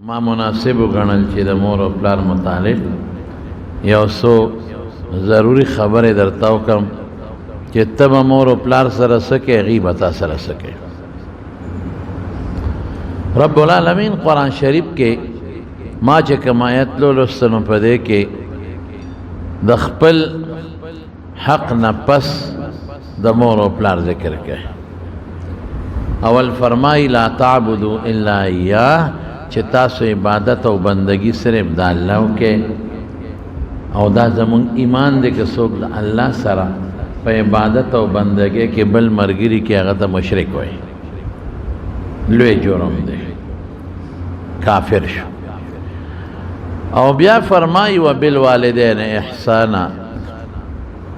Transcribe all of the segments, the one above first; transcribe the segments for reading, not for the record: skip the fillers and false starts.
ما مناسب وګڼل چې د مور او پلار متعلق یو څو ضروری خبرې درته وکړم چې ته به مور او پلار سره څه کوې هغوی به تا سره څه کوي. رب العالمین قرآن شریف کې ما چې کوم آیت لوسته نو په دې کې د خپل حق نه پس د مور او پلار ذکر کوي. اول فرمای لا تعبدوا الا اياه، چې تاسو عبادت او بندگی صرف د الله وکړئ، او دا زمون ایمان دی که څوک د الله سره په عبادت او بندگی کې بل مرګري کې هغه ته مشرک وایي، لوی جرم دی، کافر شو. او بیا فرمایي وبالوالدین احسانا،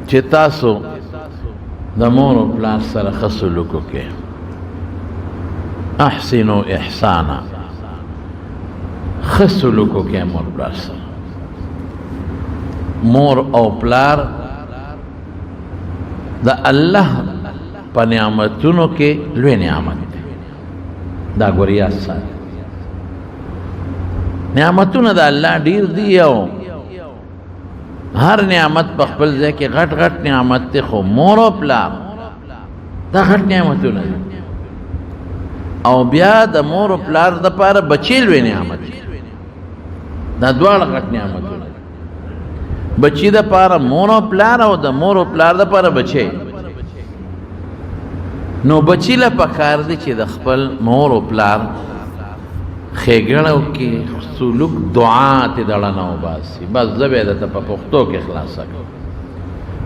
چې تاسو د مور او پلار سره ښه سلوک وکړئ. احسنوا احسانا، ښه سلوک وکړئ مور پلار سره. مور او پلار د الله په نعمتونو کې لوی نعمت دی. دا ګوریا سات نعمتونه د الله ډیر دي، او هر نعمت په خپل ځای کې غټ غټ نعمت دی، خو مور او پلار دا غټ نعمتونه دي. او بیا د مور او پلار دپاره بچی لوی نعمت دی. دا دواړه غټ نعمتونه، بچی دپاره مور او پلار، او د مور او پلار دپاره بچی. نو بچی له پکار دی چې د خپل مور او پلار ښېګڼه وکړي، سلوک دعا تې دړه نه وباسي. بس زه به یې درته په پښتو کې خلاصه کړم،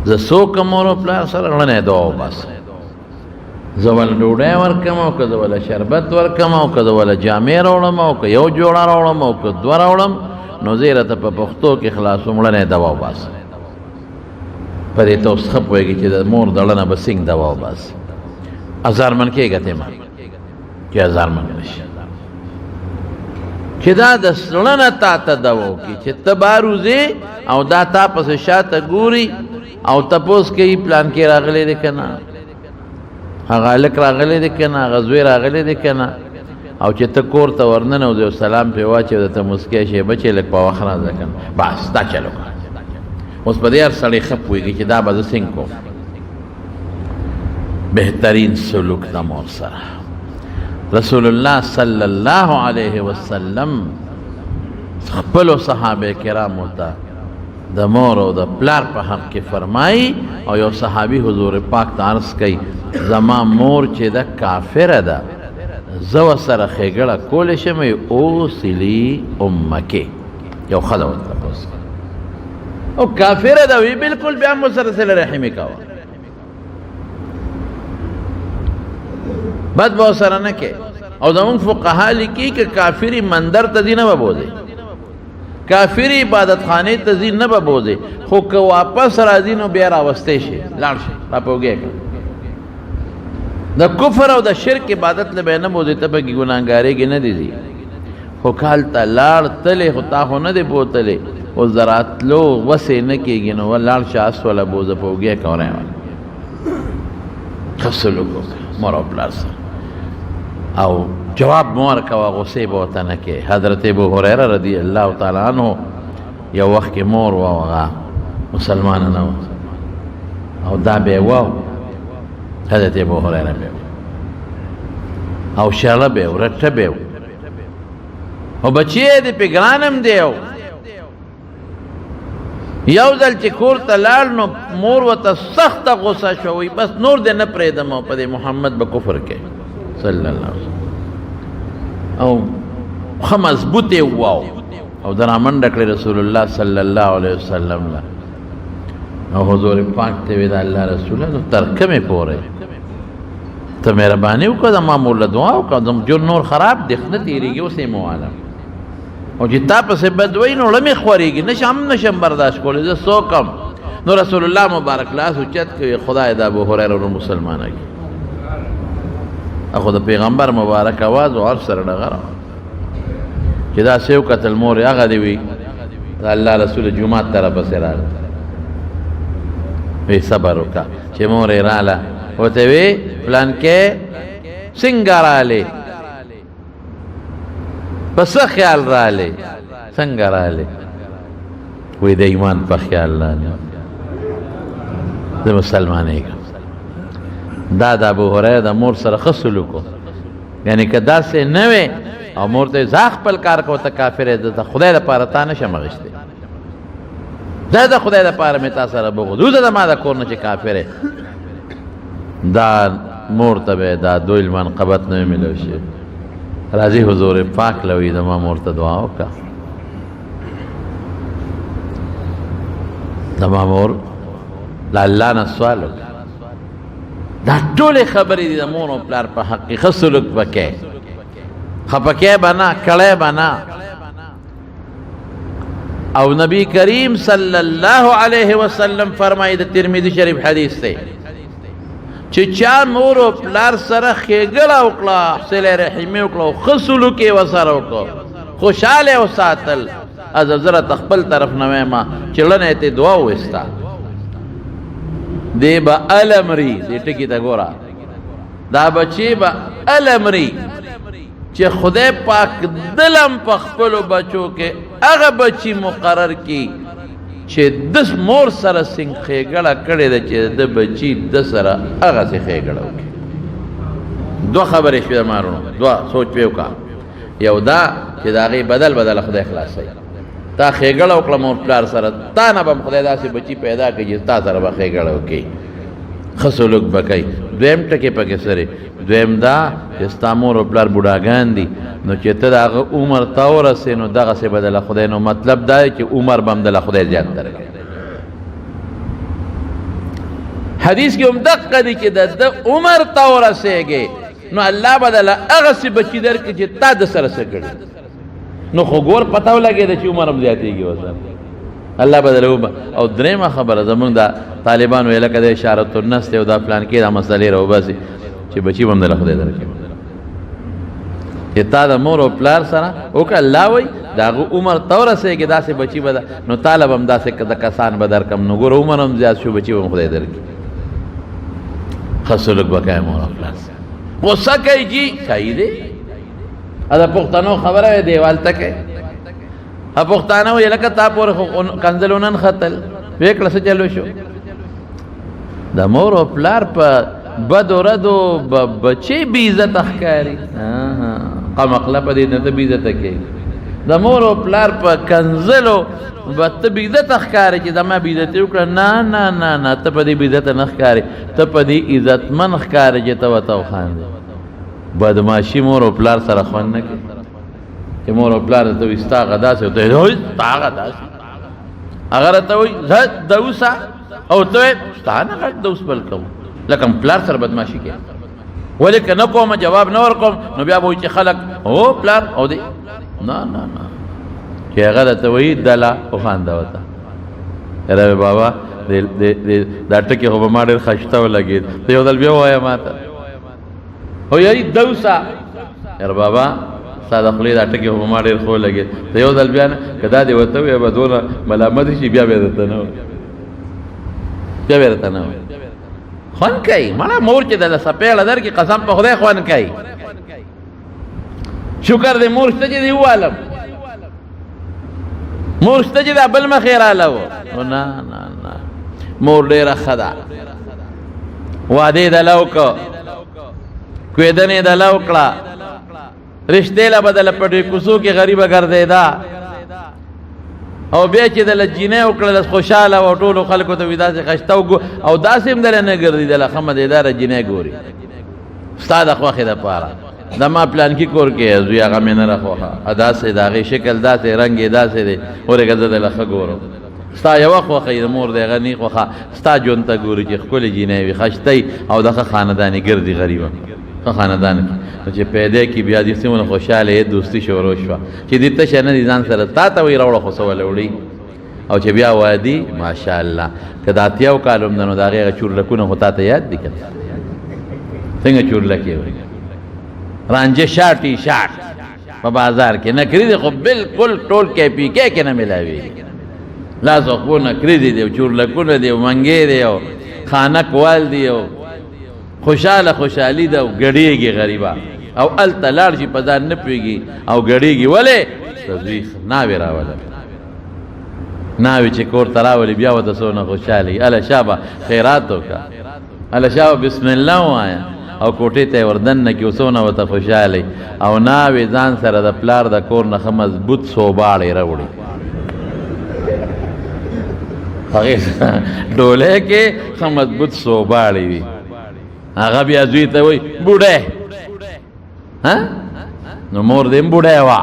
زه څوک مور او پلار سره رڼه دعا وباسم. زه وله ډوډۍ ورکړم، او که زه وله شربت ورکړم، او که زه وله جامې راوړم، او که یو جوړه راوړم، او که دوه راوړم، نو زه یې راته په پښتو کې خلاصوم، رڼه دوا وباسم. په دې ته اوس ښه پوهېږي چې د مور دړه به څنګه دوا وباسي. ازارمن کېږه ته ما چې ازارمن نه شي، چې دا د زړه نه تا ته دوا وکړي چې ته بهر وځې او دا تا پسې شاته ګوري او تپوس کوي پلان کې راغلی دی که نه، هغه هلک راغلی دی که نه، هغه زوی راغلی دی که نه. او چې ته کور ته ورننوځې او سلام پرې واچوې او درته مسکی شي بچې لږ په وخت راځه که نه، بس دا چل وکړه. اوس په دې هر سړی ښه پوهېږي چې دا به زه څنګه کوم. بهترین سلوک د مور سره. رسول الله صلی الله علیه وسلم خپلو صحابه کرامو ته د مور او د پلار په حق کې فرمایي، او یو صحابي حضور پاک ته عرض کوي زما مور چې ده کافره ده، زه ورسره ښېګړه کولی شم؟ اوصلي امکې، یو ښځه ورته تپوس کوي، او کافره ده وی بلکل، بیا هم ورسره صله رحمي کوه، بد به ورسره نه کې. او زمونږ فقها لیکي که کافري مندر ته ځي نه به بوځې، کافري عبادت خانې ته ځي نه به بوځې، خو که واپس راځي نو بیا راوستی شي، لاړ شي، راپوږې کړه. د کفر او د شرک عبادت له به نه بوځې، ته پکې ګناهګارېږې نه دي ځي، خو کال ته لاړ تلې، خو تا خو نه دی بوتلې، اوس د راتلو وسې نه کېږي، نو لاړ شه اس وله بوځه پوږې کوری وله. ښه سلوک وکړه مور او پلار سره، او جواب مه ورکوه، غصې به ورته نه کې. حضرت ابو هریره رضی الله تعالی عنه یو وخت کې مور وه، هغه مسلمانه نه وه، او دا به وه حضرت ابو هریره به و، او شړه به و، رټه به و، او بچی یې د پې ګران هم دی. یو ځل چې کور ته لاړ نو مور ورته سخته غصه شوی، بس نور دې نه پرېږدم، او په دې محمد به کفر کوي صلی الله علیه وسلم. او ښه مضبوط یې وواو، او د رامنډه کړې رسول الله صلی الله علیه وسلم له، او حضور پاک ته وی د الله رسوله نو تر کومې پورې ته مهرباني وکړه، زما مور له دعا وکړه، زموږ ژوند نور خراب دی، نه تېرېږي، اوس یې موالم، او چې تا پسې بد وایي نو زړه مې خورېږي، نشم برداشت کولی، زه څوک یم. نو رسول الله مبارک لاس اوچت کوي، خدای د ابو هریره ورو مسلمانه کړي. اخو د پیغمبر مبارک آواز او عرض سره ډغره چې دا سیو قتل مور هغه دی وی د الله رسول جمعه طرف پسې راغی، وی صبر وکړه چې مور یې راله، ورته وی پلان کې څنګه رالی، پس خیال رالی څنګه رالی وی د ایمان په خیال رالی زه مسلمانېږم دا د ابو هریره د مور سره ښه سلوک و یعنی که داسې نه وې او مور ته زه خپل کار کوه ته کافر یې د خدای دپاره تا نشم اخیستی زه د خدای دپاره مې تا سره بغض وځه د ما د کور نه چې کافر یې دا مور ته به دا دوی منقبت نه وي میلاو شوی راځي حضور پاک لوی د ما مور ته دعا وکړه د ما مور د الله نه سوال وکړه دا ټولې خبرې دي د مور او پلار په حق کې ښه سلوک وکړئ خفه به نه کړی به نه او نبی کریم صلی الله علیه وسلم فرمایي د ترمذي شریف حدیث دی چې چا مور او پلار سره ښېګړه وکړه صله رحمي وکړه او ښه سلوک یې ورسره وکړه خوشحاله وساتل از زه د خپل طرف نه وایم چې لنه ته دعا وویسته دی به المري دې ټکي ته ګوره دا بچی به المري چې خدای پاک دلم په خپلو بچو کې هغه بچی مقرر کی چې د مور سره څنګه ښېګړه کړې ده چې د بچي د سره هغسې ښېګړه وکړي دوه خبرې شوې د مارونو دوه سوچ پې وکړه یو دا چې د هغې بدل بدله خدای خلاصوي تا ښېګړه وکړه مور پلار سره تا نه به هم خدای داسې بچي پیدا کړي چې تا سره به ښېګړه وکړي ښه سلوک به کوي دویم ټکې پکې سره دویم دا چې ستا مور او پلار بوډاګان دي نو چې ته د هغه عمر ته ورسې نو دغسې به دله خدای نو مطلب دا دی چې عمر به هم دله خدای زیات درکړي حدیث کې هم دقه دی چې د عمر ته ورسېږې نو الله به دله هغسې بچي درکړي چې تا د سره څه کړي نو خو ګور پته ولګېده چې عمر هم زیاتېږي ورسره الله به دله او درېیمه خبره زمونږ د طالبانو یې لکه د اشارت النس دی او دا پلان کې دا مسلې راوباسي چې بچي به هم دله خدای درکړي چې تا د مور او پلار سره وکړه الله وایي د هغه عمر ته ورسېږي داسې بچي به نو تاله به هم داسې د کسان به درکړم نو ګوره عمر هم زیات شو بچي به هم خدای درکړي ښه سلوک به کوې مور او پلار سره غصه کوي جي کوي دی دا پښتنو خبره وی دیوال ته کوي پښتانه وایي لکه تا پورې خو کنځل وننښتل ویې کړه څه چلو شو د مور او پلار په بدو ردو بچې بې عزته ښکاري قمقله په دې نه ته بې عزته کوي د مور او پلار په کنځلو به ته بې عزته ښکاري چې زما بې عزتي وکړه نه نه نه نه ته په دې بې عزته نه ښکاري ته په دې عزتمن ښکاري چې ته ورته وخاندې بدماشي مور او پلار سره خوند نه کوي چې مور او پلار ته وایي ستا هغه داسې او ته وایي ستا هغه داسې هغه راته وایي زه دوسه او ته وایې ستا نه غټ دوس بل کوم لکه پلار سره بدماشي کوي ولې که نه کومه جواب نه ورکوم نو بیا به وایي چې خلک هو پلار او دی نه نه نه چې هغه راته وایي دله وخانده ورته یاره بابا دا ټکې خو به ما ډېر خشته ولګېد ته یو ځل بیا ووایه ما ته او یاري دوسه یاره بابا ستا د خولې دا ټکې خو به ما ډېر ښه ولګېد ته یو ځل بیا نه که دا دې ورته وایه به دونه ملامت شي بیا بیا درته نه وایي بیا بیا درته نه وایي خوند کوي مړه مور چې دله سپېړه درکړي قسم په خدای خوند کوي شکر دې مور شته چې دې ووالم مور شته چې دا بل مخې راله و نه نه نه مور ډېره ښه ده واده یې دله وکړه کوېدنې یې دله وکړه رشتې له به دله په ډې کوڅو کې غریبه ګرځېده او بیا چې دله جینۍ وکړله خوشحاله و ټولو خلکو ته وي داسې خشته او داسې هم دله نه ګرځېدله ښه مدېداره جینۍ ګوري ستا د خوښې دپاره د ما پلانکي کور کې زوی هغه مې نه راخوښه داسې د هغې شکل داسې رنګ یې داسې دی ورېږه زه دله ښه ګورم ستا یوه خوښه یې د مور د هغه نې خوښه ستا ژوند ته ګوري چې ښکلې جینۍ وي خشته او د ښه خاندانې ګرځي غریبه ښه خاندان کې نو چې پیدا کړي بیا دې څومره خوشحاله یې دوستي شروع شوه چې دې تشه نه دي ځان سره تا ته وایي راوړه خو څه وله وړي او چې بیا وادي ماشاءالله که د اتیاو کال هم ده نو د هغې هغه چورلکونه خو تا ته یاد دي که څنګه چورلکې وایي رانجه شا ټي شاټ په بازار کې نکري دي خو بلکل ټول کې پي کې نه میلاوېږي لاس خو نکري دي او چورلکونه دي او منګې دي او خانک وال دي او خوشحاله خوشحالي ده او ګډېږي غریبه او الته لاړ شي په ځان نه پوهېږي او ګډېږي ولې تزویخ ناوې راوله ناوې چې کور ته راولي بیا ورته څونه خوشحاله وي اله شابه خیرات وکړه اله شابه بسم الله ووایه او کوټې ته یې وردننه کړي څونه ورته خوشحاله او ناوې ځان سره د پلار د کور نه ښه مضبوط صوباړې راوړي هغې ډولۍ کې ښه مضبوط صوباړې وي هغه بیا زوی ته وایي بوډۍ نو مور دې هم بوډۍ وه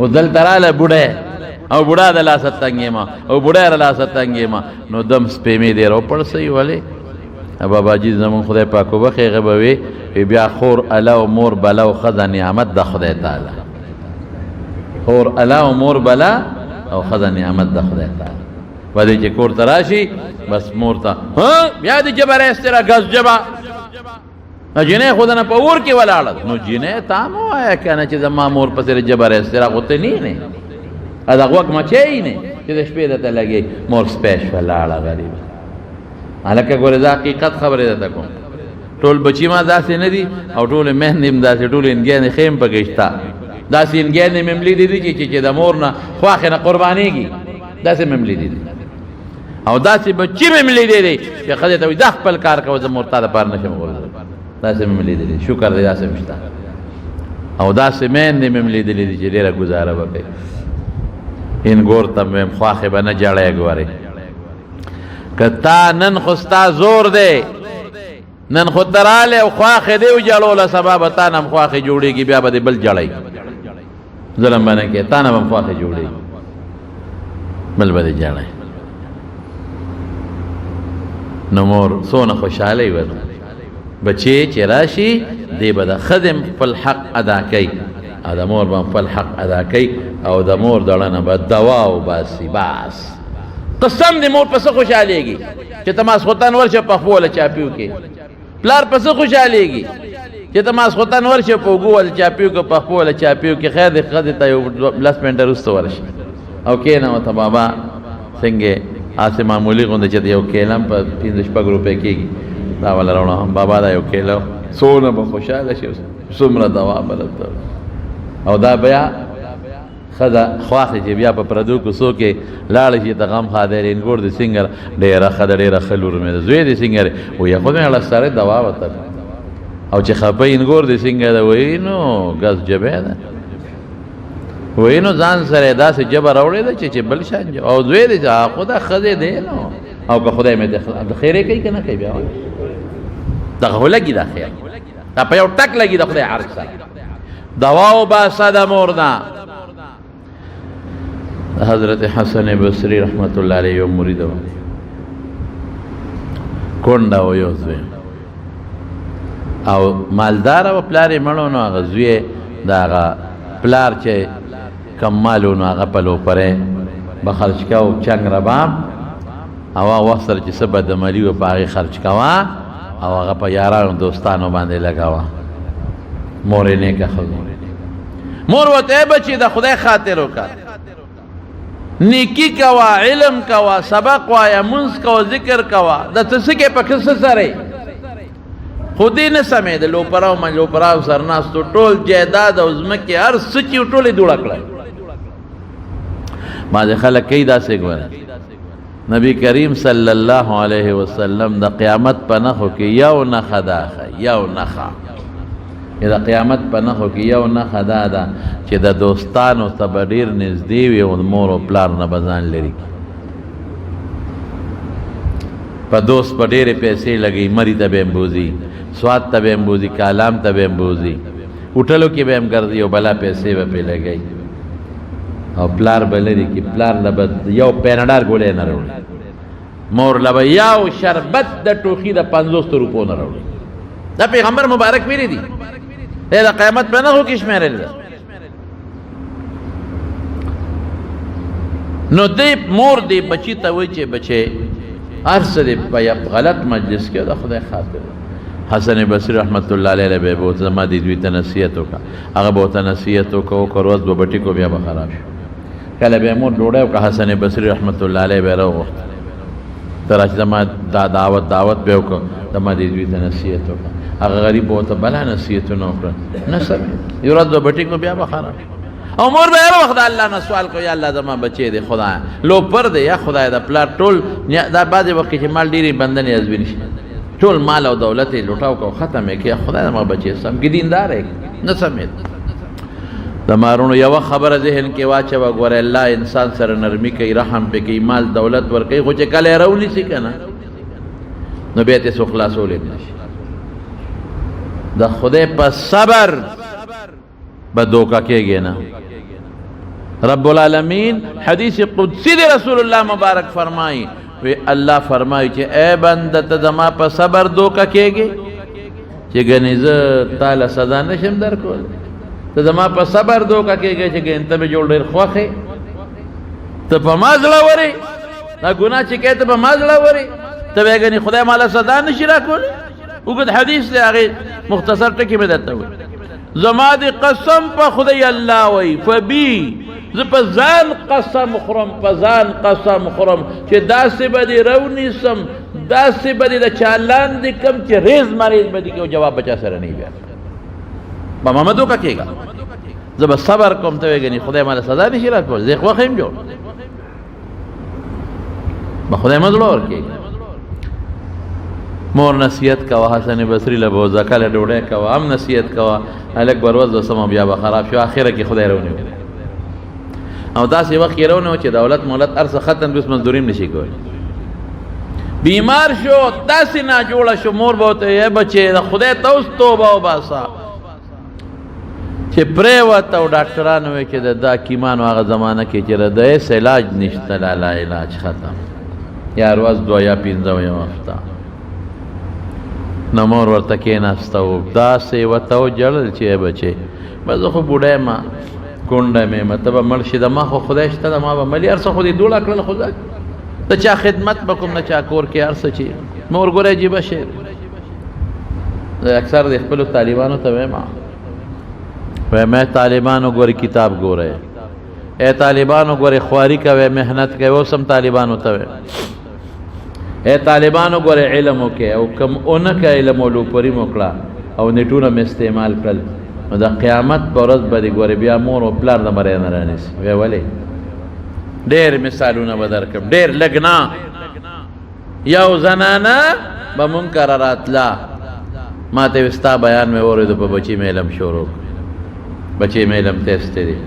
اوس دلته راله بوډۍ او بوډا د لاسه تنګېما او بوډۍ د لاسه تنګېما نو دم سپېمې دې راوپړسوي ولې باباجي زمون خدای پاک وبخښي هغه به وي بیا خور اله او مور بله او ښځه نعمت د خدای تعالی خور اله او مور بله او ښځه نعمت د خدای تعالی په دې چې کور ته راشي بس مور ته بیا دې ژبه راایستې را ګز ژبه جنۍ خو دنه په اور کې ولاړه نو جنۍ تا مه وایه که نه چې زما مور پسې ژبه راایستې را خو ته نه دا غوږ مچی نه چې د شپې درته لګي مور سپی شوه لاړه غریبه هلکه ګورې دا حقیقت خبرې درته کوم ټول بچي ما داسې نه دي او ټولې میندې هم داسې ټولې انګیانې ښې هم پکې شته داسې انګیانې مې هم لیدې دي چې د مور نه خواښې نه قربانېږي داسې مې هم لیدې دي او داسې بچي مې هم لیدې دي چې ښځې ته وایي دا خپل کار کوه زه مور تا دپاره نه شم غورځولی داسې مې هم لیدې دي شکر دی داسې هم شته او داسې میندې مې هم لیدلې دي چې ډېره ګزاره به کوي این ګور ته مې خواښې به نه جړی ګورې که تا نن خو ستا زور دی نن خو ته رالی او خواښې دی وجړوله سبا به تا نه هم خواښې جوړېږي بیا به دې بل جړی ظلم به نه کوې تا نه به هم خواښې جوړېږي بل به دې جړی نو مور څونه خوشحاله وي بچې چې راشي دی به د ښځې خپل حق ادا کوي او د مور به خپل حق ادا کوي او د مور دړه نه به دوا وباسي بس قسم دې مور پسې خوشحالېږي چې ته ماسخوتن ورشه پخپو وله چاپیو کې پلار پسې خوشحالېږي چې ته ماسخوتن ورشه په اوږو وله چاپیو کې پخپو وله چاپیو کې خیر دې ښځې ته یو 10 منټه وروسته ورشي او کېنه ورته بابا څنګه هسې معمولي غوندې چې یو کیله هم په 5-6 روپۍ کېږي دا وله راوړه بابا دا یو کیله څونه به خوشحاله شي څومره دوا به درته او دا بیا ښځه خواښې چې بیا په پردو کوڅو کې لاړه شي ته غم خادر انګور د سینګر ډېره ښه ده ډېره ښه لور مې ده زوی د سینګر وایي خو مې اړه سړی دوا ورته او چې خپه انګور د سینګر ده وایي نو ګز جبې ده وایي نو ځان سره یې داسې ژبه راوړې ده چې بل شان او زوی دی خو دا ښځې دی نو او که خدای مې د خیرې کوي که نه کوي بیا دغه خو لګي دا خیر دا په یو ټک لګي د خدای عرش سره دوا وباسه د مور نه حضرت حسن بصری رحمت الله علیه یو مرید و کونډه و یو زوی او مالدار و پلار یې مړ و نو هغه زوی د هغه پلار چې کم مال و نو هغه په لوپرې به خرچ کوه چنګ رباب او هغه وخت سره چې څه بدعملي و په هغې خرچ کوه او هغه په یارانو دوستانو باندې لګوه مور یې نیکه ښځه مور ورته ای بچي د خدای خاطر وکړه نیکی کوا علم کوا سبق وایا منځ کوا ذکر کوا د ته څه کې پکې څه سره خو دې نه سمې د لوپراو من لوپراو سرناستو ټول جایداد او ځمکې هر څه چې ټولې دوړه کړی بعضې خلک کوي داسې ګوره نبی کریم صلی الله علیه وسلم د قیامت په نښو کې یو نښه دا یو نښه د قیامت په نښو کې یو نښه دا ده چې د دوستانو ته به ډېر نږدې وي او مور او پلار نه به ځان لرې کړي په دوست په ډېرې پیسې لګوي مري ته به هم بوځي سوات ته به هم بوځي کالام ته به هم بوځي هوټلو کې به هم ګرځي او بلا پیسې به پرې لګوي او پلار به لرې کړي پلار له به یو پینډار ګولۍ نه راوړي مور له به یو شربت د ټوخي د 50 روپو نه راوړي دا پیغمبر مبارک ویلي دي د قیامت په نښو کې شمېرلې ده نو دی مور دی بچی ته وایي چې بچې هر څه دی په غلط مجلس کې د خدای خاطر حسن بصری رحمت الله علیه به به زما دې دوی ته نصیحت وکړه هغه به ورته نصیحت وکړه روز به بټي کو بیا به خراب شو کله به مور ډوډۍ وکړه حسن بصری رحمت الله علیه به راوغوښته تر چې ما دا دعوت به وکړ د ما دې دوی ته نصیحت وکړه هغه غریب ورته بله نصیحتونه وکړه نه سمې یو ورځ به بټي کو بیا به خراب او مور به هر وخت الله نه سوال کوي یا الله زما بچی دی خدای لو پر دی یا خدای دا پلار ټول دا بعضې وخت کې چې مال ډېرې بندنې ازبین شي ټول مال او دولت یې لوټاو کو ختم یې کړي خدای زما بچی سم کې دیندار یې نه سمېد د مارونو یوه خبره ذهن کې واچوه ګوره الله انسان سره نرمي کوي رحم پې کوي مال دولت ورکوي خو چې کله یې راونیسي که نه نو بیا تې څوک خلاصولی نه شي د خدای په صبر به دوکه کېږي نه رب العالمین حدیث قدسی دی رسول الله مبارک فرمائی وی اللہ فرمائی چې اے بنده ته زما په صبر دوکه کېږي چې ګنې زه تاله سزا نشم درکولی ته زما په صبر دوکه کېږي چې ګنې ته مې جوړ ډېر خوښ یې ته په ما زړه ورې دا ګناه چې کوې ته په ما زړه ورې ته به ګنې خدای ماله سزا نشي راکولی اوږد حدیث دی هغې مختصر ټکي مې درته وایي زما دې قسم په خدای الله وایي فبي زه په ځان قسم خورم په ځان قسم خورم چې داسې به دې رونیسم داسې به دې د چا لاندې کم چې ریز مریض به دې کې جواب بچا سره نه بیا به ما مه دوکه کېږه زه به صبر کوم ته وایې ګنې خدای ماله سزا نشي راکولی زه یې خوښ یم جوړ به خدای مه زړه ورکېږي مور نصیحت کوه حسن بصری له به زکله ډوډۍ کوه هم نصیحت کوه هلک به روز وسمه بیا به خراب شو اخره کې خدای رونیو او داسې وخت یې رونیو چې دولت مولت هر څه ختم بس مزدوري هم نشي کولی بیمار شو داسې ناجوړه شو مور به ورته ای بچې د خدای ته اوس توبه وباسه چې پرېوته او ډاکټران وایي چې د دا کیمانو هغه زمانه کې چې د هېڅ علاج نشته لا علاج ختم یا ورځ دوه یا پنځه یو هفته نو مور ورته کېناسته و داسې ورته وژړل چې ای بچې بس زه خو بوډی یم کونډه مې یم ته به مړ شي د ما خو خدای شته د ما به ملي هر څه خو دې دوړه کړل خو د چا خدمت به کوم نه چا کور کې هر څه چې مور ګوره عجیبه شی زه اکثر د خپلو طالبانو ته وایم وایم ای طالبانو ګورې کتاب ګورئ ای طالبانو ګورې خواري کوئ محنت کوئ اوس هم طالبانو ته وایم اے طالبانو ګورې علم وکړئ او کم اونه که علم او لوپري مو کړه او نیټونه مې استعمال کړل نو د قیامت په ورځ به دې ګورې بیا مور او پلار د مرۍ نه رانیسي وی ولې ډېر مثالونه به درکړم ډېر لږ نه یو زنانه به مونږ کره راتله ما ته وې ستا بیان مې واورېدو په بچي مې علم شروع بچي مې علم ته ایستی دی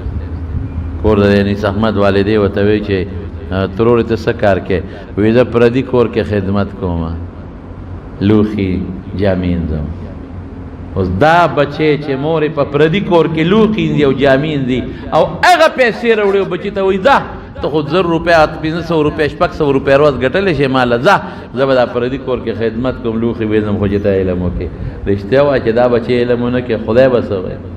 کور د انیس احمد والدې ورته وایي چې ترور ته څه کار کې وی زه پردي کور کې خدمت کوم لوښي جامې انځم اوس دا بچی چې مور یې په پردي کور کې لوښي انځي او جامې انځي او هغه پیسې راوړي او بچي ته وایي ځه ته خو 1000 روپۍ 1500 روپۍ 600 روپۍ روز ګټلی شې ماله ځه زه به دا پردي کور کې خدمت کوم لوښي وینځم خو چې ته علم وکړې رښتیا وایه چې دا بچی علم ونه کړي خدای به څه وایي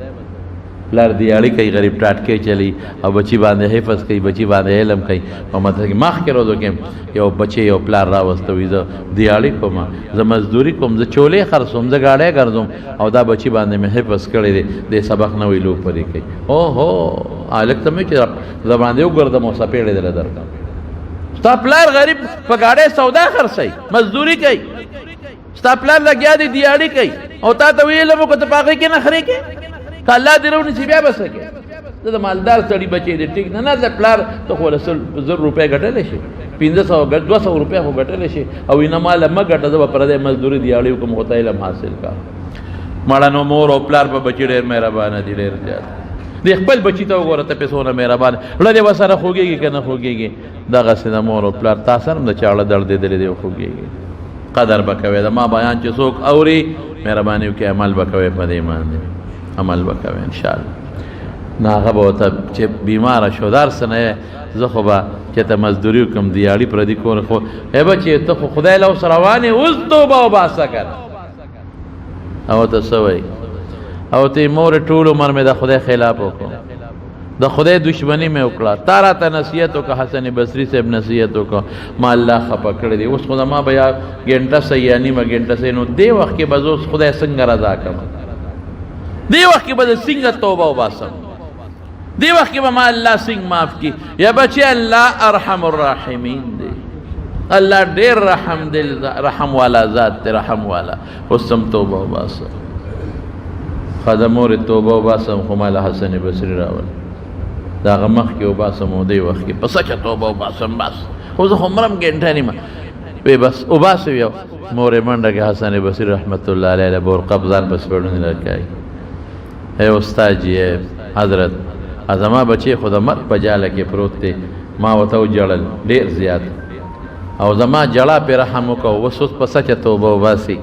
پلار دیاړي کوي غریب ټاټکې چلی او بچی باندې حفظ کوي بچی باندې علم کوي او مطلب کې مخکې ورځو کې یو بچی یو پلار راوسته وي زه دیاړي کوم زه مزدوري کوم زه چولې خرڅوم زه ګاډۍ ګرځوم او دا بچی باندې مې حفظ کړی دی دې سبق نه ویلو پرې کوي اوهو هلک ته مې چې زه باندې وګرځم او څپېړې دله درکړم ستا پلار غریب په ګاډۍ سودا خرڅوي مزدوري کوي ستا پلار لګیا دی دیاړي کوي او تا ته ویې علم وکړه ته په هغې کې نخرې کوې که الله دې رونیسي بیا به څه کوې زه د مالدار سړي بچی دی ټیک نه د پلار ته خو 1000 روپۍ ګټلی شي 500 200 روپۍ خو ګټلی شي او نه ماله مه ګټه زه به پردی مزدوري دیاړي وکړم خو ته علم حاصل کا مړه نو مور او پلار په بچي ډېر مهربانه دي ډېر زیات د خپل بچي ته وګوره ته پیسونه مهربانه زړه دې ورسره خوږېږي که نه خوږېږي دغسې د مور او پلار تا سره هم د چاړه دردېدلی دی خوږېږي قدر به کوې د ما بیان چې څوک اوري مهرباني وکړي عمل به کوې په دې باندې عمل وکوي ان شاء الله نه هغه به ورته چې بیماره شو در څه نه زه خو به چې ته مزدوري وکړم دیاړي پردي کور خو ای بچې ته خو خدای له اوس روان یې اوس توبه وباسه که نه او ته څه وایي او ته یې مورې ټول عمر مې د خدای خلاف وکړو د خدای دشمني مې وکړه تا راته نصیحت وکړه حسن بصري صاحب نصیحت وکړه ما الله خفه کړی دی اوس خو زما به یا ګنټه صحیح یا نیمه ګنټه صحیح نو دې وخت کې به زه اوس خدای څنګه رضا کړم دی وخت کې به څنګه توبه وباسم دی وخت کې به ما الله څنګه معاف کړي یا بچې الله ارحم الراحمین دی الله ډیر رحم والا ذات ته رحم والا. وسم توبه وباسه خدمور توبه وباسه خو مال حسن بصری راول دا غمخ کې وباسه مو دی وخت کې پس چې توبه وباسه بس خو زه عمرم ګنټه نیمه وی بس وباسه یو مور منډه کې حسن بصری رحمت الله علیه له بور قبضان بس پړونه لکای اے استاد جی حضرت ازما بچي خود مرګ په جاله کې پروت دی ما وته جړل ډیر زیات او زما جړه په رحم وکاو وسوس پس چې توبه وباسي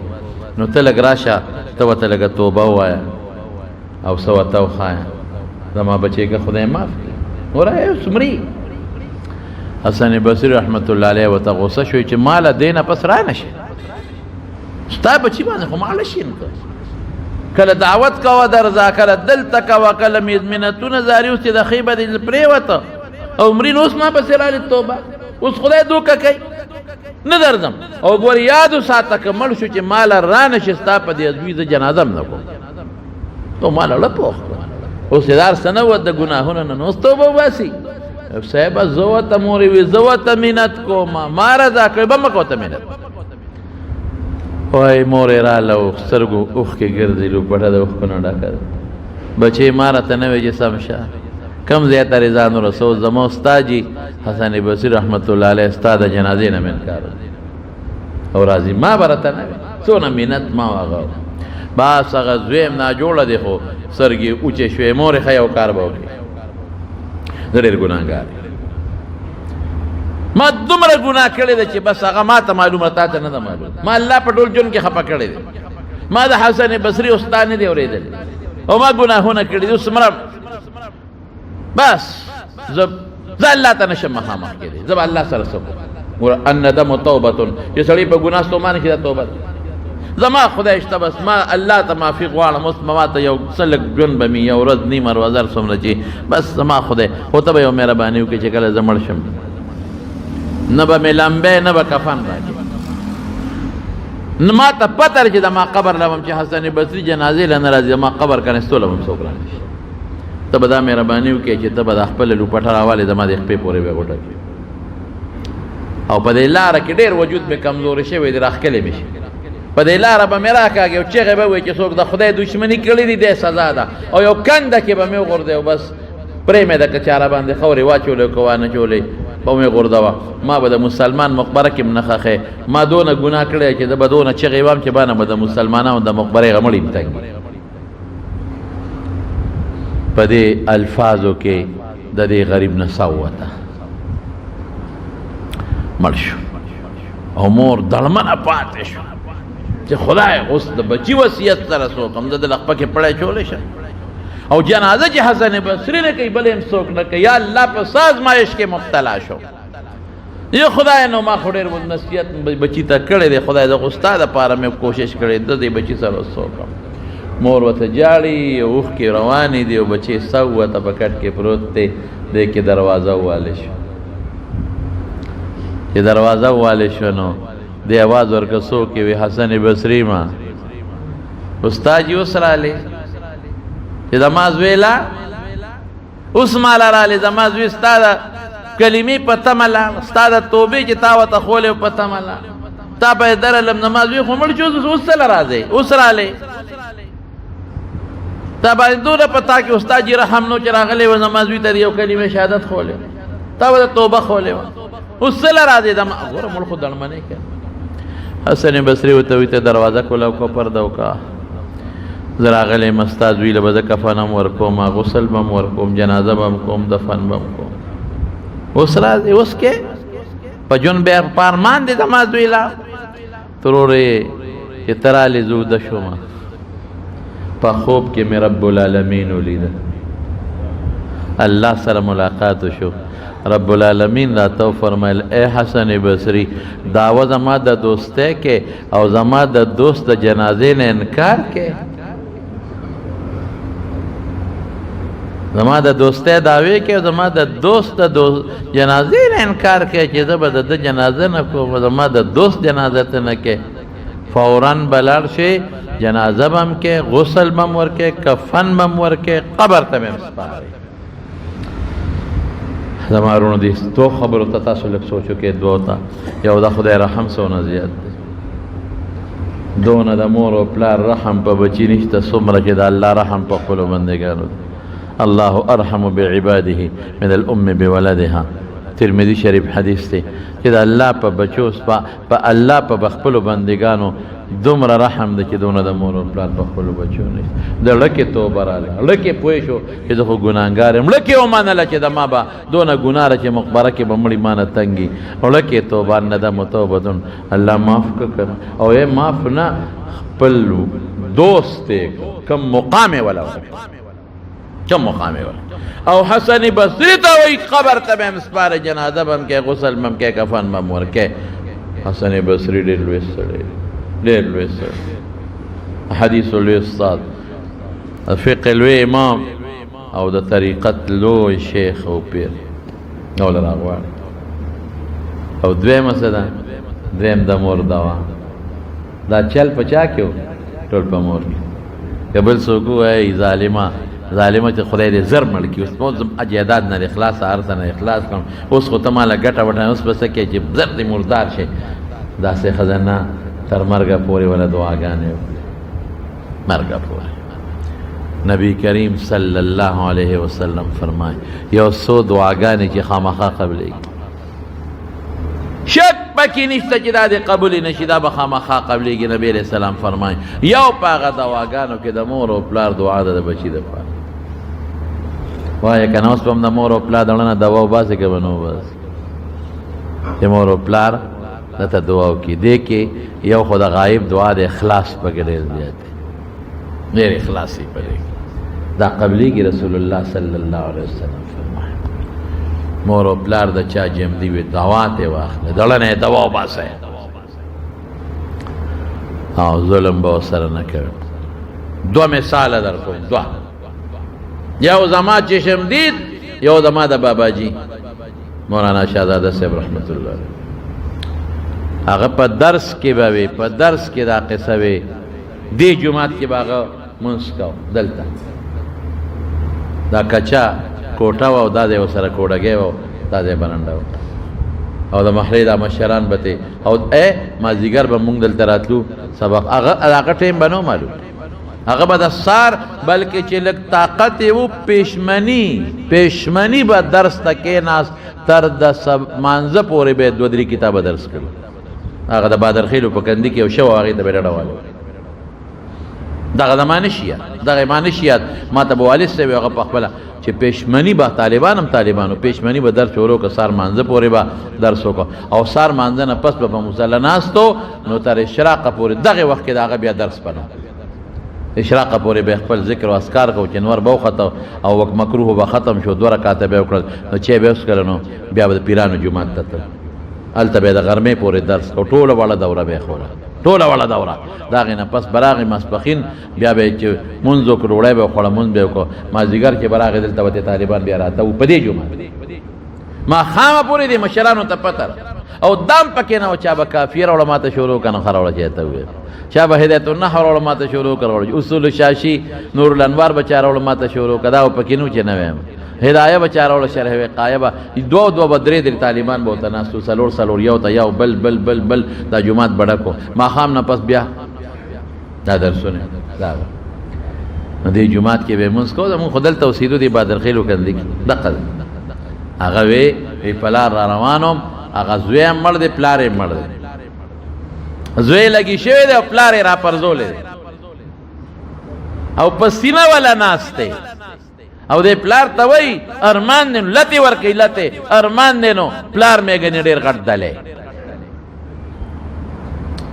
نو ته لګ راشه ته وته لګ توبه وایا او سو ته خایا زما بچي که خدای معاف کړي ورای سمري حسن بصری رحمت الله علیه وته غوسه شوی چې مال دینه پس را نشي ستا بچي باندې خو مال شي کله دعوت کوا درځه کله دلته کوا کله منتونه زاري اوس د خیبه د پریوته او عمرین اوس ما پسې را توبه اوس خدای دوکه کوي نه درځم او ګور یادو ساته که مړ شو چې مال را نشي ستا په دې ازوی د جنازه م نه کوم تو مال له پوخ اوس دار سنوت د ګناهونو نه نو توبه وباسي صاحب زوت موري وي زوت منت کوما ما رضا کوي به مکو ته منت وای مور را لو سترګو اوخ کې ګرځي لو پټه د اوخ کنه ډاکر بچي مارته نه وي جسم شه کم زیات رضا نور رسول زمو استاد جی حسن بصری رحمت الله علیه استاد جنازې نه منکار او راضي ما برته نه څونه منت ما واغو باس هغه زویم نا جوړه دی خو سرګي اوچه شوی مور خیاو کار به وکړي ډېر ګناهګار ما دومره ګناه کړی دی چې بس هغه ما ته معلومه تا ته نه ده معلوم ما الله په ټول جون کې خفه کړی دی ما د حسن بصری استاد نه دی اورېدلی او ما ګناهونه کړي دي اوس مرم بس زه الله ته نشم مخامخ کېدی زه به الله سره څه کوم الندم توبه چې سړی په ګناه ستومانه کړي دا توبه زما خدای شته بس ما الله ته معافي غواړم اوس ما ته یو سلک ژوند به مې یو ورځ نیمه روزر څومره چې بس زما خدای خو ته به یو مهرباني وکړې چې کله زه مړ شم نه به مې لمبې نه به کفن راکړي نه ما ته پته چې زما قبر لوم چې حسن بصري جنازې له نه راځي زما قبر کنېستو لوم څوک رانشي ته به دا مهرباني وکړې چې ته به د خپل لوپټه راوالې زما د خپې پورې به غوټه کړي او په دې لاره کې ډېر وجود مې کمزوري شوی دی راښکلی مې شي په دې لاره به مې راکاږي او چغې به وایي چې څوک د خدای دشمني کړې دي دی سزا ده او یو کنده کې به مې وغورځوي او بس پرې مې د کچاره باندې خورې واچولې که وانه چولې به مې غورځوه ما به د مسلمان مقبره کې م نه خښې ما دونه ګناه کړی چې زه به دونه چغې وایم چې بانه به د مسلمانانو د مقبرې غمړې م تنګي په دې الفاظو کې د دې غریب نه سوته مړ شو او مور دړمنه پاتې شو چې خدای اوس د بچي وصیت سره څوک هم د لخپه کې پړی چولی شه او جنازه چې حسن بصري نه کوي بل هم څوک نه کوي یا الله په سازمایش کې مبتلا شو یا خدای نو ما خو ډېر نصیحت بچي ته کړی دی خدای د ستا دپاره مې کوشش کړی د دې بچي سره څوک مور ورته جاړي اوښکې روانې دي او بچي سو ورته په کټ کې پروت دی دی کې دروازه ووالی شو چې دروازه ووالی شو نو دی آواز ورکړه څوک یې وي حسن بصري ما استاد جي اوس رالی چې زما زوی لا اوس ماله رالی زما زوی ستا د کلمې په تمه لاړ ستا د توبې چې تا ورته خولې په تمه لاړ تا به یې درلم زما زوی خو مړ شو اوس څه راځئ اوس رالی تا باندې دونه په تا کې استاد جي رحم نو چې راغلی و زما زوی ته د یو کلمې شهادت خولې تا به د توبه خولې وه اوس څه راځئ زما ګوره مړ خو دړمنې کوي حسن بصري ورته وی ته دروازه کوله وکړه پرده وکړه زه راغلی یم ستا زوی له به زه کفن هم ورکوم غسل به هم ورکوم جنازه به هم کوم دفن به هم کوم اوس راځې اوس کې په ژوند بیا په ارمان دی زما زوی لا ترورې چې ته رالې زه اوده شومه په خوب کې مې رب العالمین ولیده الله سره ملاقات وشو رب العالمین راته فرمایل اے حسن بصري دعوه زما د دوستی کې او زما د دوست د جنازې نه انکار کې زما د دوستی دعوې کې او زما د دوست د جنازې نه انکار کې چې زه به د ده جنازه نه کوم زما د دوست جنازه ته نه کې فوراً به لاړ شي جنازه به هم کې غسل به هم ورکې کفن به هم ورکې قبر ته به هم سپارې زمارونو دي دو خبرو ته تاسو لږ سوچو کې دوه تا یو د خدای رحم سونه زیات دی دونه د مور او پلار رحم په بچی نشته څومره چې د الله رحم په خپلو بندګانو دی الله ارحم بعباده من الام بولدها ترمذی شریف حدیث دی چې د الله په بچو په الله په خپلو بندګانو دومره رحم دی چې دونه د مور او پلار په خپلو بچو نشته د لکه توبه راغله لکه پوه شو چې زه خو ګناهګار یم لکه ومنله چې د ما به دونه ګناه چې مقبره کې به مړي مانه تنګي او لکه توبه ندم توبتون الله معاف کړه او یې معاف نه خپل دوست کم مقام ولا کم مقام ولا او حسن بصری ته وی قبر ته به مسپاره جنازه بم کې غسل بم کې کفن بم ورکه حسن بصری ډېر لوی سړی ډېر لوی سړی حدیث لوی استاد فقه لوی امام او د طریقت لوی شیخ او پیر او لراغوان او دویمه څه ده دویم د مور دوا دا چل پچا کېو ټول په مور کې بل څوک وایي ظالمه چې خدای دې زر مړ کړي اوس اجداد نه اخلاص هر څه نه اخلاص کړم اوس خو ته ماله ګټه وټه اوس به څه کوې چې زر دې مردار شي داسې خزانه تر مرګه پورې ولا دعاګانې مرګه پورې نبی کریم صلی الله علیه وسلم فرمایي یو څو دعاګانې چې خامخا قبلېږي شک پکې نشته چې دا دې قبول نشي دا به خامخا قبلېږي نبی علیه السلام فرمایي یو په هغه دعاګانو کې د مور او پلار دعا ده د بچي دپاره وایه که نه اوس به هم د مور او پلار دړنه دوا وباسې که به نه وباسې چې مور او پلار درته دعا وکړي دې کې یو خو د غایب دعا د اخلاص پکې ډېر زیات دی ډېر اخلاص یې پکې دا قبلېږي رسول الله صلی الله علیه وسلم فرمایي مور او پلار د چا جمدي وي دوا ته واخله دړنه یې دوا وباسئ او ظلم به ورسره نه کوي دوه مثاله در کوم دوه یو زما چشم دید یو زما د باباجي مولانا شهزاده صاحب رحمت الله علیه هغه په درس کې به وي په درس کې دا قصه وي دې جومات کې به هغه منځ کو دلته دا کچا کوټه وه او دا دی ورسره کوډګۍ وه دا دی برنډه وه او د محلې دا مشران به ته او مازدیګر به مونږ دلته راتلو سبق هغه ټایم به نه معلوم هغه به د سار بلکې چې لږ طاقت یې و پېشمني به درس ته کېناست تر د مانځه پورې به یې دوه درې کتابه درس کړي هغه د بادرخیلو په کندي کې یو شو هغې ته به یې ډډه والی دغه زما نشي دغه ما نشي ما ته به والد صاحب هغه په خپله چې پېشمني به طالبان هم طالبانو پېشمني به درس شروع که سار مانځه پورې به درس وکړه او سار مانځه نه پس به په مصله ناستو نو تر اشراقه پورې دغه وخت کې د هغه بیا درس پنه اشراقه پورې به خپل ذکر او اذکار کو چې نور به وخته او وک مکروه به ختم شو دوه رکعاته به وکړل نو چې به اوس کړه نو بیا به د پیرانو جومات ته تلل هلته به د غرمې پورې درس او ټوله واړه دوره به یې خوړه ټوله واړه دوره د هغې نه پس به راغې ماسپښین بیا به یې چې مونځ وکړو ډوډۍ به یې خوړه مونځ به یې وکړو مازدیګر چې به راغې دلته به طالبان بیا راته وو په دې جومات ماښامه پورې دې مشرانو ته پته او دام پکې نه و چا به کافیه راوړه ماته شروع که نه ښه راوړه چې ته وویل چا به هدایت النحو راوړه ماته شروع که راوړه اصول شاشي نور الانوار به چا راوړه ماته شروع که دا پکې نو چې نه ویم هدایه به چا راوړه شرح وقایه به دوه به درې طالبان به ورته ناست وو څلور یو ته یو بل دا جومات به ډک و ماښام نه پس بیا دا درسونه دا نو دې جومات کې به یې مونځ کوو زمونږ خو دلته اوسېدو دې بادرخیلو کندي کې دقه ده هغه وی پلار را روانوم هغه زوی هم مړ دی پلار یې مړ دی زوی لګي شوی دی او پلار یې را پرځولی دی او په سینه والا ناست دی او دې پلار ته وایي ارمان دی نو لتې ورکوي لتې ارمان دی نو پلار مې ګنې ډېر غټ دلی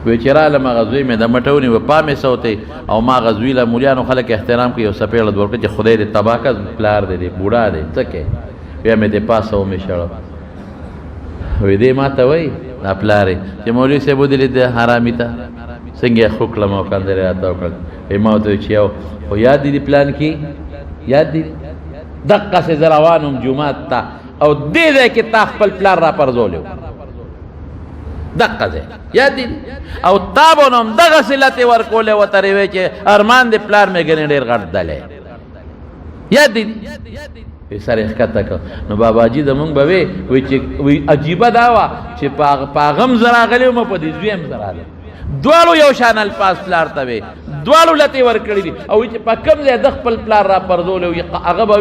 وی چې رالم هغه زوی مې د مټه ونیوه پا مې سوتی او ما هغه زوی له مولیانو خلک احترام کوي یو څپېړه د ورکړه چې خدای دې تباه کړه پلار دی بوډا دی څه کوې بیا مې دې پاسه ومې شړه وی دې ما ته وایي دا پلار یې چې مولوي صاحب ودلې د حرامي ته څنګه یې ښه کړم او کندرې راته وکړل وی ما ورته چې یو خو یاد دي پلان کې یاد دي دقسې زه روان وم جومات ته او دې ځای کې تا خپل پلار را پرځولی و دقه ځای یاد دي او تا به نو همدغسې لتې ورکولې و ترې وی چې ارمان دې پلار مې ګنې ډېر غټ دلی یاد دي سر ښکته کړ. نو باباجي زمونږ به وی چې وی عجیبه دا وه چې په هغه هم زه راغلی وم په دې زوی هم زه راغلی دواړو یو شان الفاظ پلار ته وی دواړو لتې ورکړي دي او چې په کوم ځای د خپل پلار را پرځولی هغه به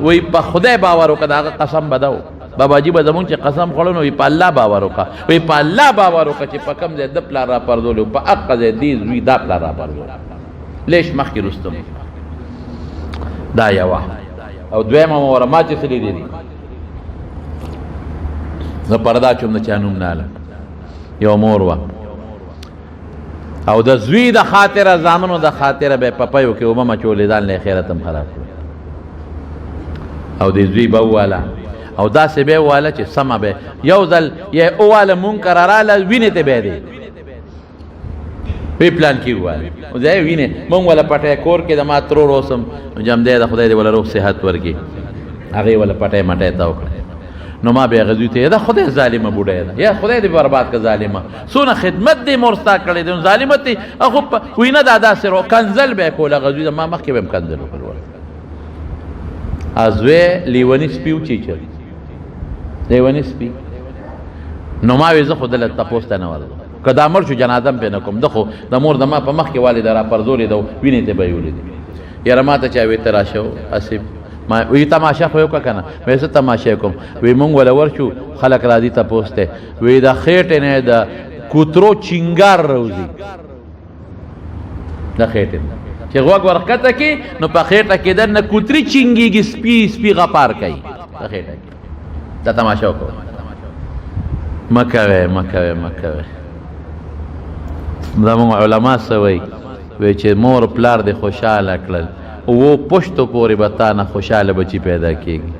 وی په خدای باور وکړه د هغه قسم به ده و. باباجي به زمونږ چې قسم خوړو نو وی په الله باور وکړه وی په الله باور وکړه چې په کوم ځای د پلار را پرځولی په حقه ځای دې زوی دا پلار را پرځولی لیش مخکې رستم دا یوه. او دویمه موره ما چې څه لیدې دي زه پردا چوم د چا نوم نه علم یو مور وه او د زوی د خاطره زامنو د خاطره به پپیو کې اوبه مچولې ځان له خیرت هم خراب کړو او د زوی به وواله او داسې به وواله چې سمه به یو ځل یا وواله منکر راله وینې ته به دی وی پلان کې وواله او ځای وینې مونږ وله پټی کور کې د ما ترور اوسم جمدی د خدای دې وله روغ صحت ورکړي هغې وله پټی مټی ته وکړه نو ما بیا غزوی ته دا خدای ظالمه بوډۍ ده یا خدای دې برباد که ظالمه څونه خدمت دې مور ستا کړی دی ظالمت دې خو وی نه دا داسې رو کنځل به یې کوله غزوی ته ما مخکې به یم کنځل وکړل ازوی لیوني سپي وچیچل لیوني سپي نو ما وی زه خو دله تپوس ته نه ورځم که دا مړ شو جنازه م پرې نه کوم ده خو د مور د ما په مخکې والده را پرځولې ده وینې ته به یې ولیدې یاره ما ته چا وی ته راشه اسیب ما وی تماشا خو یې وکړه که نه وی څه تماشا یې کوم وی مونږ وله ورشو خلک راځي تپوس ته وی د خېټې نه د کوترو چینګار راوځي د خېټې نه چې غوږ ورښکته کړي نو په خېټه کې دننه کوتري چینګېږي سپي سپي غپار کوي په خېټه کې دا تماشا وکړه مه کوئ مه کوئ مه کوئ زمونږ علما څه وی چې مور پلار دې خوشحاله کړل و پشتو پورې به تا نه خوشحاله بچي پیدا کېږي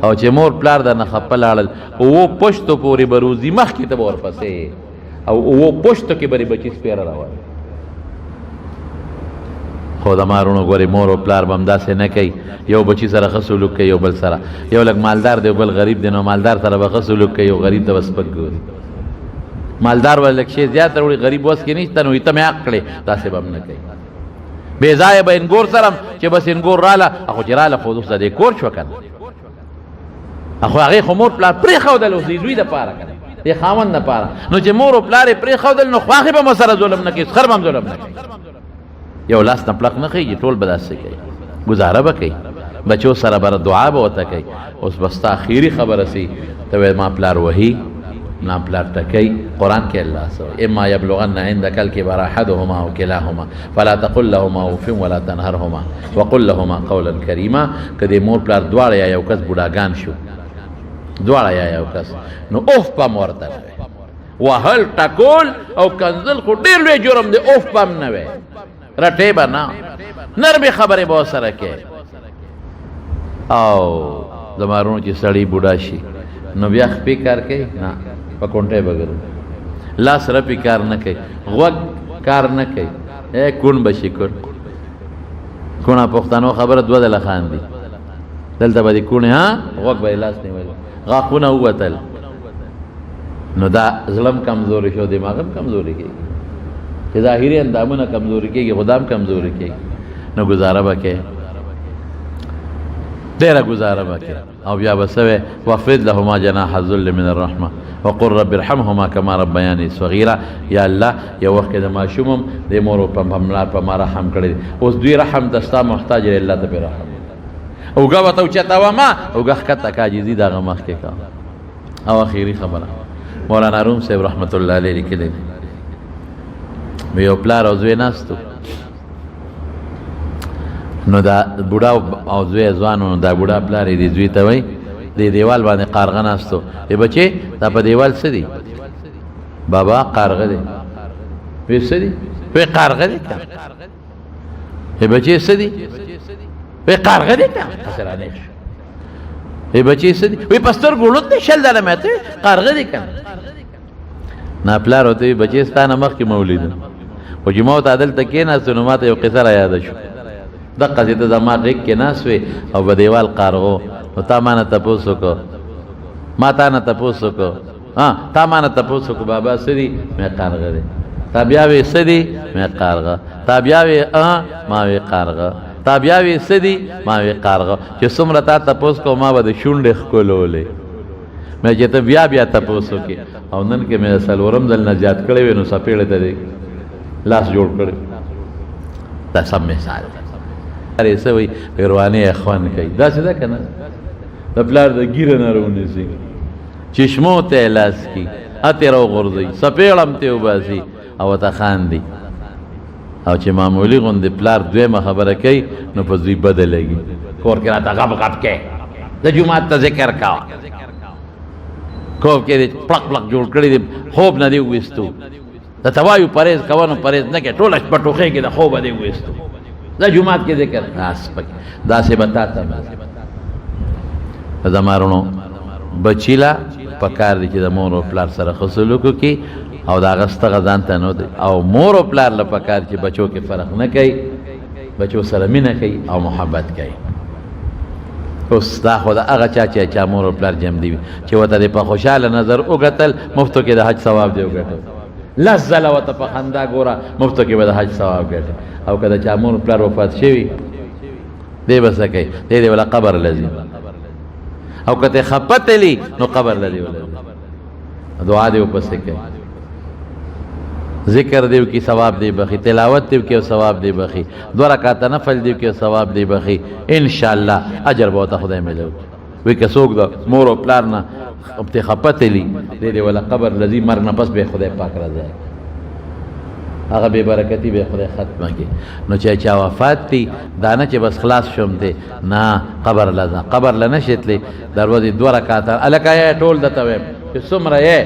او چې مور پلار د نه خفه لاړل و پشتو پورې به روزي مخکې ته به ورپسې او و پشتو کې به بچي سپیره راوړي خو د مارونو ګورې مور او پلار به همداسې نه کوي یو بچي سره ښه سلوک کوي یو بل سره یو لږ مالدار دی او بل غریب دی نو مالدار سره به ښه سلوک کوي او غریب ته به سپک ګوري مالدار به لږ شی زیات راوړي غریب وس کې نشته نو ته مې حق کړې داسې به هم نه کوي بې ځایه به انګور سره چې بس انګور راله خو چې راله خو اوس د دې کور شوه که نه خو هغې خو مور پلار پرېښودل اوس د زوی دپاره که نه د خاوند دپاره نو چې مور او پلار یې پرېښودل نو خواښې به م سره ظلم نه کوي سخر به هم ظلم نه کوي یو لاس نه پلق نه خېږي ټول به داسې کوي ګزاره به کوي بچو سره به دعا به ورته کوي اوس به ستا اخري خبره سي ته وایې ما پلار وهي نا پلار ټکی قرآن کې الله سوی اما یبلغن عندک الکبر احدهما او کلاهما فلا تقل لهما اف ولا تنهرهما وقل لهما قولا کریما که دې مور پلار دواړه یا یو کس بوډاګان شو دواړه یا یو کس نو اوف به م ورته وهل ټکول او کنځل خو ډېر لوی جرم دی اوف به م نه وی رټې به نه نرمې خبرې به ورسره کوې او زمارونو چې سړی بوډا شي نو بیا خپې کار کوي نه په کونټۍ به ګرځي لاس رپې کار نه کوي غوږ کار نه کوي کون به شي کونه پښتنو خبره دوه ځله خاندي دلته به دې کونې ها غوږ به یې لاس نیولی غاښونه ووتل نو دا زړه م کمزوري شو دماغ هم کمزوري کېږي چې ظاهري اندامونه کمزوري کېږي خدا هم کمزوري کېږي نو ګزاره به کوې ډېره ګزاره به کوې او بیا به څه وی واخفض لهما جناح الذل من الرحمه وقل رب ارحمهما کما ربیاني صغیرا یا الله یو وخت کې د ماشوم هم د مور په ما رحم کړی دی اوس دوی رحم ته ستا محتاج دی الله ته پرې رحم اوږه ورته اوچته وما اوږه ښکته که عاجزي د هغه مخکې که او اخري خبره مولانا روم صاحب رحمت الله علیه لیکلی دی یو پلار او زوی ناستو نو دا بوډا او زوی ځوان نو دا بوډا پلار یې دې زوی ته وایي د دیوال باندې قارغه ناستو ای بچې دا په دیوال څه دي بابا قارغه دی وی څه دي وی قارغه دی که ای بچې څه دي وی قارغه دی که هسې رانیغ شو ای بچې څه دي وی په سترګو ړوند دی شل دله مې ته قارغه دی که نه پلار ورته وی بچې ستا نه مخکې مه ولیدم خو چې ما ورته دلته کېناستو نو ما ته یو قصه را یاده شو دقسې ته زما غېږ کې ناست وې او په دیوال قارغو نو تا ما نه تپوس وکړو ما تا نه تپوس وکړو تا ما نه تپوس وکړو بابا څه دي مې قارغه دی تا بیا وې څه دي مې قارغه تا بیا وې ما وې قارغه تا بیا وی سدي ما وی قارغه چې څومره تا تپوس کو ما به د شونډې ښکلولې مې چې ته بیا تپوس وکې او نن کې مې څلورم ځل نه زیات کړی وی نو سپېړې ته دی لاس جوړ کړی دا سم مثال دی څه وایي پیروانې اخوان کوي داسې ده که نه د پلار د ګیره نه راونیسي چشمو ته لاس کي اتې راوغورځوي سپېړم ته وباسي او ورته خاندي او چې معمولي غوندې پلار دویمه خبره کوي نو په دوی بده لګي کور کې راته غب غب کې د جومات ته ذکر کوه خوب کې دې پړق پړق جوړ کړي دي خوب نه دې وویستو د ته وایو پرهیز کوه نو پرهیز نه کوې ټوله شپه ټوخېږي د خوبه دې وویستو د جومات کې ذکر داسې به تا ته زما وروڼو بچي له پکار دي چې د مور او پلار سره ښه سلوک وکړي او د هغه ستغه ځان ته نه دی او مور او پلار له پکار چې بچو کې فرق نه کوي بچو سره مینه کوي او محبت کوي اوس دا خو د هغه چا مور او پلار جمع دي چې ورته دې په خوشحاله نظر وکتل مفتو کې د حج ثواب دی وګټل لس ځله ورته په خندا ګوره مفتو کې به د حج ثواب ګټي او که د چا مور پلار وفات شوي دی به څه کوي دی دې ولا قبر لذي او که ته خپه تلي نو قبر لذي ولذي دعا دې ورپسې کوي ذکر دیو کی ثواب دی بخی تلاوت دیو کی ثواب دی بخی 2 رکعات نفل دیو کی ثواب دی بخی انشاءاللہ اجر به ته خدای ملو وی که څوک د مور او پلار نه ابته خپتلی دې ولا قبر لذي مرګ نه پس به خدای پاک راځي هغه به برکتی به خدای ختمه کی نو چا وفات دی دانه چې بس خلاص شوم ته نه قبر لذا قبر لنشتلی دروازه 2 رکعات الکای ټول دته ویم چې څومره یې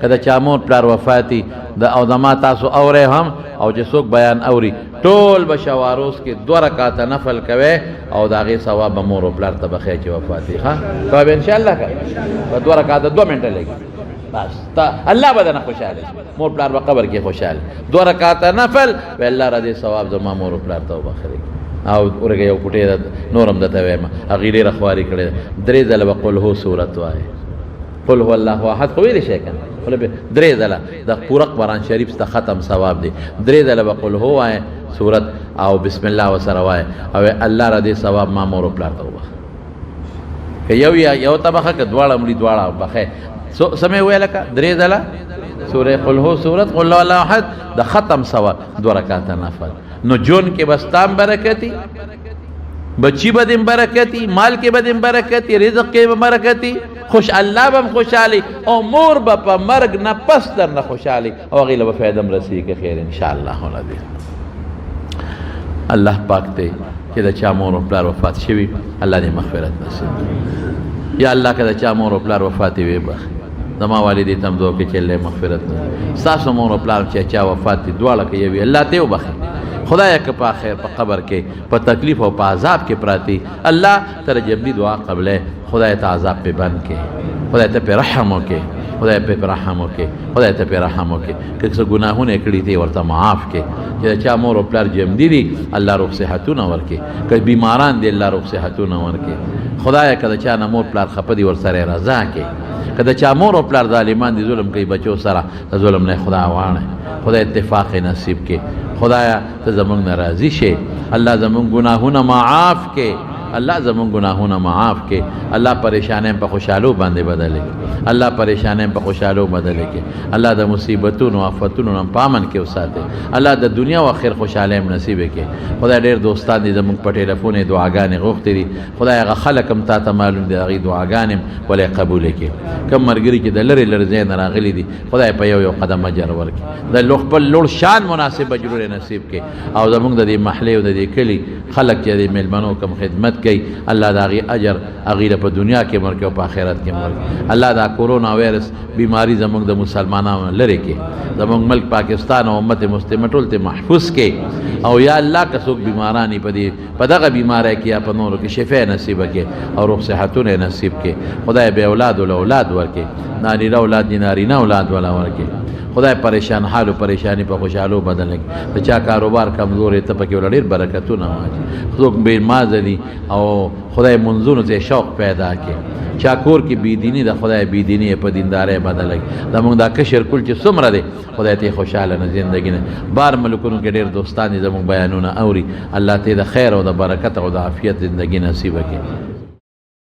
کله چا مور پلار وفاتی د او دما تاسو اوره هم او چې څوک بیان اوري ټول بشواروس کې 2 رکعات نفل کوي او دا غي ثواب مور او پلار ته بخیر چې وفاتی ها تو ان شاء الله کا 2 رکعات 2 منټه لګي بس تا الله بدن خوشاله مور پلار په قبر کې خوشاله 2 رکعات نفل و الله رضی ثواب زما مور او پلار ته بخیر او ورګه یو پټه نورم دته وایم اغیله رخواري کړي 3 ځله وقل هو سورت وای قل هو الله احد خو ویل شي کنه ولې 3 ځله د پورا قرآن شریف ست ختم ثواب دی 3 ځله وقل هو وای سورت او بسم الله وسره وای او الله را دې ثواب ما مور پلار ته وبخ که یو طبخه ک دواړه ملي دواړه بخه سمې ویل کا 3 ځله سوره قل هو سورت قل هو الله احد د ختم ثواب 2 رکعات نفل نو جون کې بستام برکتی بچی بدیم برکتی مال کې بدیم برکتی رزق کې برکتی خوش الله بم خوشحالي او مور به په مرګ نه پس در نه خوشحالي او غیله به فایده رسي کې خیر ان شاء الله ولدي الله پاک ته چې دا چا مور او پلار وفات شوي الله دې مغفرت نصیب یا الله کله چا مور او پلار وفات وي بخ زما والدې تم دوه کې چې له مغفرت ساسو مور او پلار چې چا وفات دي دواړه کې وي الله ته وبخي خدای که په خیر په قبر کې په تکلیف او په عذاب کې پراتی الله تر جبدی دعا قبله خدای ته عذاب په بند کې خدای ته په رحم وکي خدای په رحم وکي خدای ته په رحم وکي که څه ګناهونه کړی دي ورته معاف کې چې چا مور او پلار جمدی دي الله روغ صحتونه ورکي که بیماران دي الله روغ صحتونه ورکي خدای کله چا نه مور پلار خپدي ور سره رضا کې کله چا مور او پلار ظالمان دي ظلم کوي بچو سره ظلم نه خدا وانه خدای اتفاق نصیب کې خدایا ته زمونږ ناراضي شي الله زمونږ ګناهونه معاف کې الله زمونږ ګناهونه معاف کې الله پریشانې په خوشالو باندې بدلې الله پریشانې په خوشالو بدلې کې الله د مصیبتونو آفتونو نه پامن کې وساته الله د دنیا او آخرت خوشاله نصیب کې خدای ډېر دوستان دي زمونږ په ټلیفون دعاګانې غوښتي دي خدای هغه خلک هم تا ته معلوم دي هغه دعاګانې ولې قبول کړي کوم مرګري کې د لری زین راغلي دي خدای په یو قدم اجر ورکړي د لوخ په لوړ شان مناسب اجر نصیب کې او زمونږ د دې محله او د دې کلی خلک چې د ملمنو کوم خدمت کوي الله دا غي اجر اغیره په دنیا کې مرګ او په آخرت کې مرګ الله دا کورونا وایرس بیماری زموږ د مسلمانانو لری کې زموږ ملک پاکستان او امت مسلمه ټول ته محفوظ کې او یا الله که څوک بیمارانی په دغه بیماری کې یا په نورو کې شفا نصیب کې او روغ صحتونه نصیب کې خدای به اولاد او اولاد ورکې ناری اولاد نارینه اولاد ولا ورکې خدای پریشان حال او پریشانی په خوشحالو بدل کړي ته چا کاروبار کمزورې ته پکې ولډیر برکتونه واچي څوک بے مازدي او خدای منځونو ته شوق پیدا کړي چا کور کې بی دینی د خدای بی دینی په دیندارۍ بدل کړي زموږ دا کشر کول چې څومره دي خدای ته خوشاله نه ژوندګي نه بار ملکونو کې ډېر دوستان دي زموږ بیانونه اوري. الله ته د خیر او د برکت او د عافیت زندگی نصیب کړي.